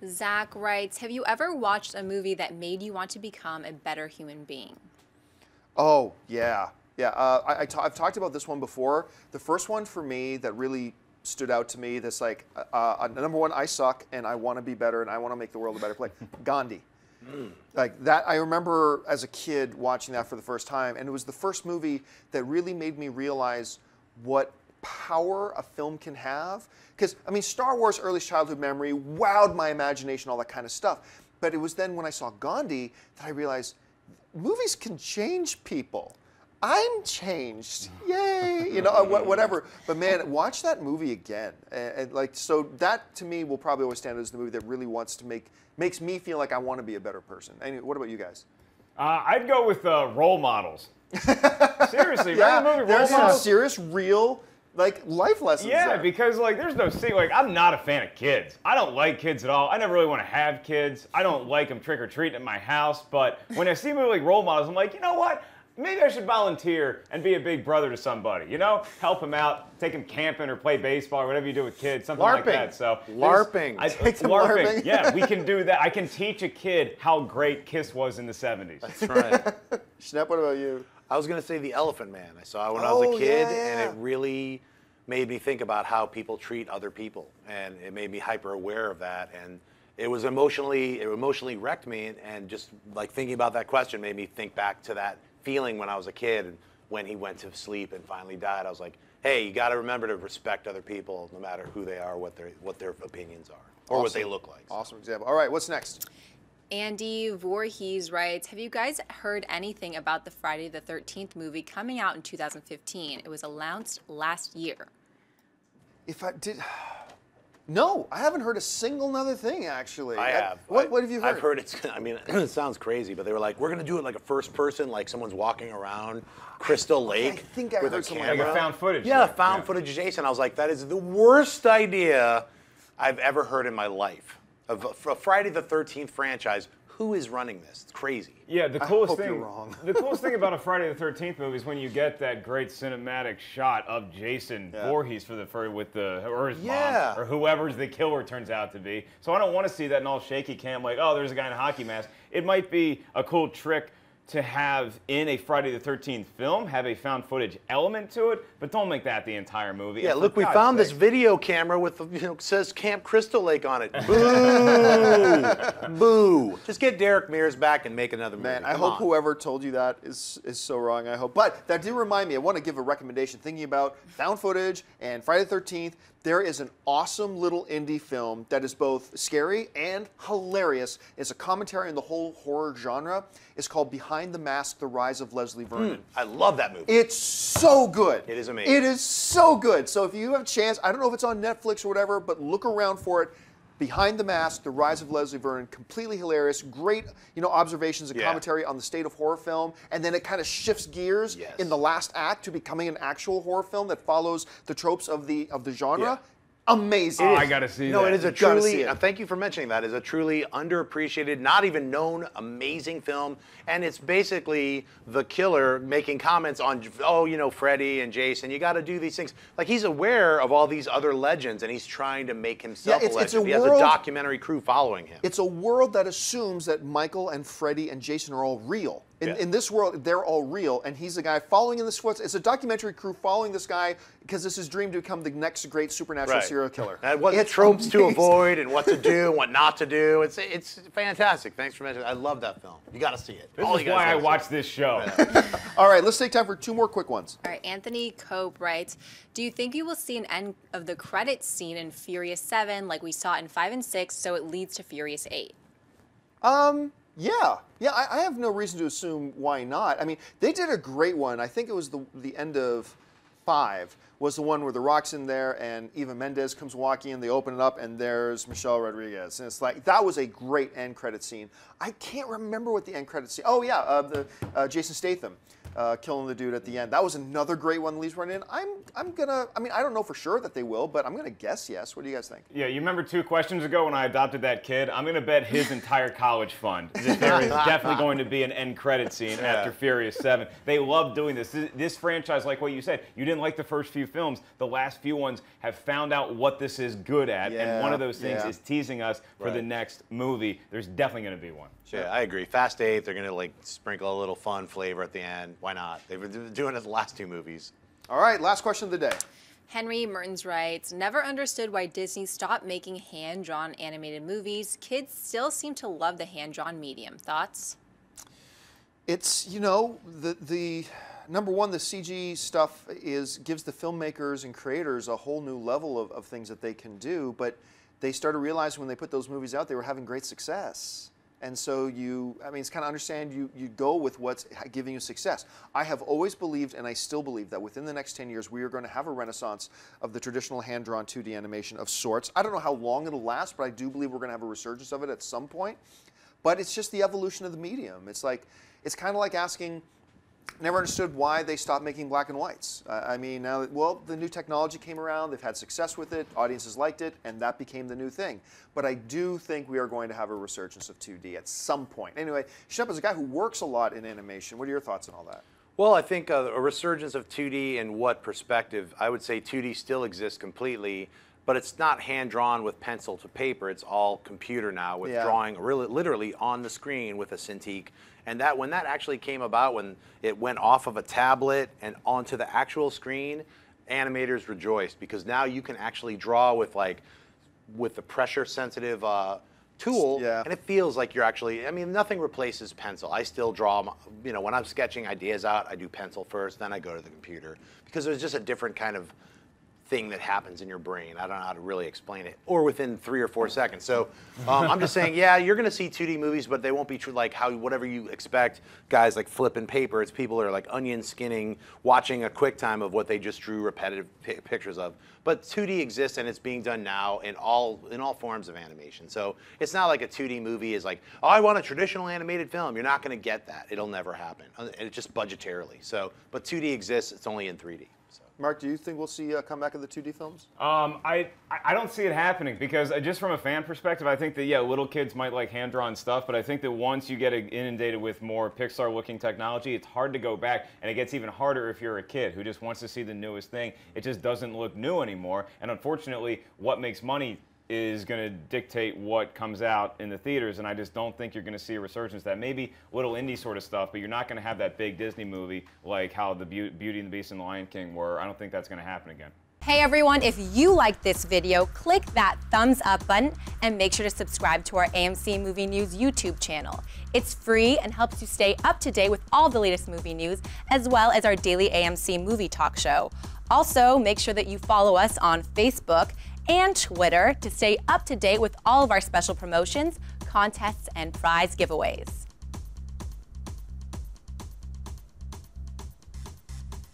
Zach writes, have you ever watched a movie that made you want to become a better human being? Oh, yeah. Yeah, I've talked about this one before. The first one for me that really stood out to me, that's like, number one, I suck and I want to be better and I want to make the world a better place. Gandhi. Like that, I remember as a kid watching that for the first time, and it was the first movie that really made me realize what power a film can have. Because, I mean, Star Wars, early childhood memory, wowed my imagination, all that kind of stuff. But it was then when I saw Gandhi that I realized movies can change people. I'm changed, yay, you know, whatever. But man, watch that movie again. And like, so that to me will probably always stand as the movie that really makes me feel like I want to be a better person. Anyway, what about you guys? I'd go with role models. Seriously, Yeah, remember the movie Role there's some Models? serious, real, like, life lessons Yeah, there. because like there's no like I'm not a fan of kids. I don't like kids at all. I never really want to have kids. I don't like them trick or treating at my house. But when I see a movie like Role Models, I'm like, you know what? Maybe I should volunteer and be a big brother to somebody. You know, help them out, take them camping or play baseball or whatever you do with kids, something like that. So LARPing. LARPing. Yeah, we can do that. I can teach a kid how great Kiss was in the '70s. That's right. Schnepp, what about you? I was going to say The Elephant Man. I saw it when I was a kid, and it really made me think about how people treat other people, and it made me hyper aware of that. And it emotionally wrecked me, and just like thinking about that question made me think back to that feeling when I was a kid, and when he went to sleep and finally died. I was like, hey, you got to remember to respect other people, no matter who they are, what their opinions are, or what they look like. Awesome example. All right, what's next? Andy Voorhees writes, have you guys heard anything about the Friday the 13th movie coming out in 2015? It was announced last year. If I did... No, I haven't heard a single other thing, actually. I have. What have you heard? I've heard I mean, it sounds crazy, but they were like, we're going to do it like a first person, like someone's walking around Crystal Lake I think I with heard a something camera. Like a found footage. Yeah, thing. found footage Jason. I was like, that is the worst idea I've ever heard in my life. Of a Friday the 13th franchise, who is running this? It's crazy. Yeah, the coolest hope thing. you're wrong. The coolest thing about a Friday the 13th movie is when you get that great cinematic shot of Jason Voorhees or his mom or whoever's the killer turns out to be. So I don't want to see that in all shaky cam, like, oh, there's a guy in a hockey mask. It might be a cool trick to have in a Friday the 13th film, have a found footage element to it, but don't make that the entire movie. Yeah, And for look, we God's found this sake- video camera with, says Camp Crystal Lake on it. Boo! Boo! Just get Derek Mears back and make another movie. Man, I Come hope on. whoever told you that is so wrong, I hope. But that did remind me, I want to give a recommendation. Thinking about found footage and Friday the 13th, there is an awesome little indie film that is both scary and hilarious. It's a commentary on the whole horror genre. It's called Behind the Mask, The Rise of Leslie Vernon. I love that movie. It's so good. It is amazing. It is so good. So if you have a chance, I don't know if it's on Netflix or whatever, but look around for it. Behind the Mask, The Rise of Leslie Vernon, completely hilarious. Great, observations and commentary on the state of horror film, and then it kind of shifts gears in the last act to becoming an actual horror film that follows the tropes of the genre. Amazing. Oh, I gotta see that. No, it is a Gotta see truly, it. thank you for mentioning that, it's a truly underappreciated, not even known, amazing film. And it's basically the killer making comments on, Freddy and Jason, you gotta do these things. Like, he's aware of all these other legends, and he's trying to make himself a legend. He has a documentary crew following him. It's a world that assumes that Michael and Freddy and Jason are all real. In this world, they're all real, and he's the guy following in this footsteps. It's a documentary crew following this guy because it's his dream to become the next great supernatural serial killer. And what It's tropes to amazing. avoid and what to do and what not to do. It's fantastic. Thanks for mentioning it. I love that film. You got to see it. This All is you guys why I gotta see watch this show. All right, let's take time for 2 more quick ones. All right, Anthony Cope writes, do you think you will see an end of the credits scene in Furious 7 like we saw in 5 and 6, so it leads to Furious 8? Yeah, I have no reason to assume why not. I mean, they did a great one. I think it was the end of 5 was the one where The Rock's in there and Eva Mendes comes walking in, they open it up, and there's Michelle Rodriguez. And it's like, that was a great end credit scene. I can't remember what the end credit scene, Jason Statham. killing the dude at the end. That was another great one Lee's running in. I'm gonna, I mean, I don't know for sure that they will, but I'm gonna guess yes. What do you guys think? Yeah, you remember 2 questions ago when I adopted that kid? I'm gonna bet his entire college fund that there is definitely going to be an end credit scene after Furious 7. They love doing this. This franchise, like what you said, you didn't like the first few films. The last few ones have found out what this is good at, and one of those things is teasing us for the next movie. There's definitely gonna be one. Yeah, I agree. Fast 8, they're gonna like sprinkle a little fun flavor at the end. Why not? They've been doing it the last 2 movies. All right, last question of the day. Henry Mertens writes, never understood why Disney stopped making hand-drawn animated movies. Kids still seem to love the hand-drawn medium. Thoughts? It's, you know, the number one, the CG stuff gives the filmmakers and creators a whole new level of things that they can do, but they started realizing when they put those movies out, they were having great success. And so I mean, it's kind of understand you go with what's giving you success. I have always believed, and I still believe, that within the next 10 years, we are going to have a renaissance of the traditional hand-drawn 2D animation of sorts. I don't know how long it'll last, but I do believe we're going to have a resurgence of it at some point. But it's just the evolution of the medium. It's kind of like asking, never understood why they stopped making black and whites. I mean, now, well, the new technology came around, they've had success with it, audiences liked it, and that became the new thing. But I do think we are going to have a resurgence of 2D at some point. Anyway, Shep, as a guy who works a lot in animation, what are your thoughts on all that? Well, I think a resurgence of 2D in what perspective? I would say 2D still exists completely, but it's not hand-drawn with pencil to paper. It's all computer now with drawing really, literally on the screen with a Cintiq. And that when that actually came about, when it went off of a tablet and onto the actual screen, animators rejoiced because now you can actually draw with the pressure-sensitive tool, and it feels like you're actually, I mean, nothing replaces pencil. I still draw, you know, when I'm sketching ideas out, I do pencil first, then I go to the computer because there's just a different kind of thing that happens in your brain. I don't know how to really explain it, or within 3 or 4 seconds. So I'm just saying, yeah, you're going to see 2D movies, but they won't be true like whatever you expect. Guys like flipping paper, it's people are like onion skinning, watching a quick time of what they just drew repetitive pictures of. But 2D exists and it's being done now in all forms of animation. So it's not like a 2D movie is like, oh, I want a traditional animated film. You're not going to get that. It'll never happen. It's just budgetarily. So, but 2D exists. It's only in 3D. So. Mark, do you think we'll see a comeback of the 2D films? I don't see it happening because just from a fan perspective, I think that, little kids might like hand-drawn stuff, but I think that once you get inundated with more Pixar-looking technology, it's hard to go back, and it gets even harder if you're a kid who just wants to see the newest thing. It just doesn't look new anymore, and unfortunately, what makes money is going to dictate what comes out in the theaters, and I just don't think you're going to see a resurgence. That maybe little indie sort of stuff, but you're not going to have that big Disney movie like how the Beauty and the Beast and the Lion King were. I don't think that's going to happen again. Hey everyone, if you liked this video, click that thumbs up button and make sure to subscribe to our AMC Movie News YouTube channel. It's free and helps you stay up to date with all the latest movie news, as well as our daily AMC movie talk show. Also, make sure that you follow us on Facebook and Twitter to stay up to date with all of our special promotions, contests, and prize giveaways.